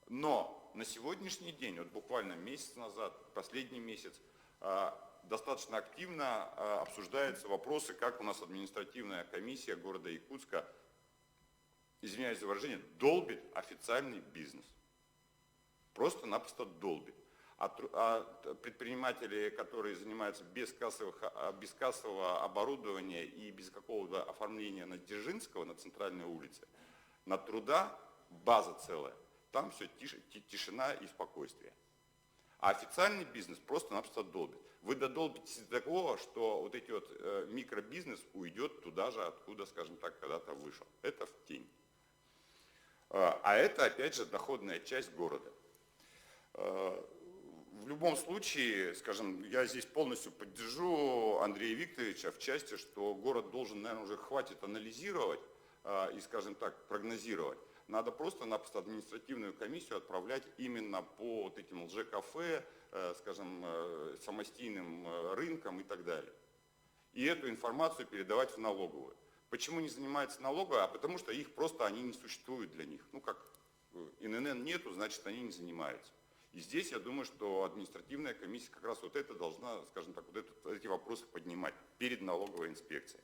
Но на сегодняшний день, вот буквально месяц назад, последний месяц, достаточно активно обсуждаются вопросы, как у нас административная комиссия города Якутска, извиняюсь за выражение, долбит официальный бизнес. Просто-напросто долбит. А предприниматели, которые занимаются без кассового оборудования и без какого-то оформления на Дзержинского, на центральной улице, на Труда база целая, там все тишина и спокойствие. А официальный бизнес просто-напросто долбит. Вы додолбитесь до такого, что вот эти вот микробизнес уйдет туда же, откуда, скажем так, когда-то вышел. Это в тень. А это, опять же, доходная часть города. В любом случае, скажем, я здесь полностью поддержу Андрея Викторовича в части, что город должен, наверное, уже хватит анализировать и, скажем так, прогнозировать. Надо просто-напросто административную комиссию отправлять именно по вот этим лже-кафе, скажем, самостийным рынкам и так далее. И эту информацию передавать в налоговую. Почему не занимается налоговая? А потому что их просто, они не существуют для них. Ну как ИНН нету, значит они не занимаются. И здесь я думаю, что административная комиссия как раз вот это должна, скажем так, вот эти вопросы поднимать перед налоговой инспекцией.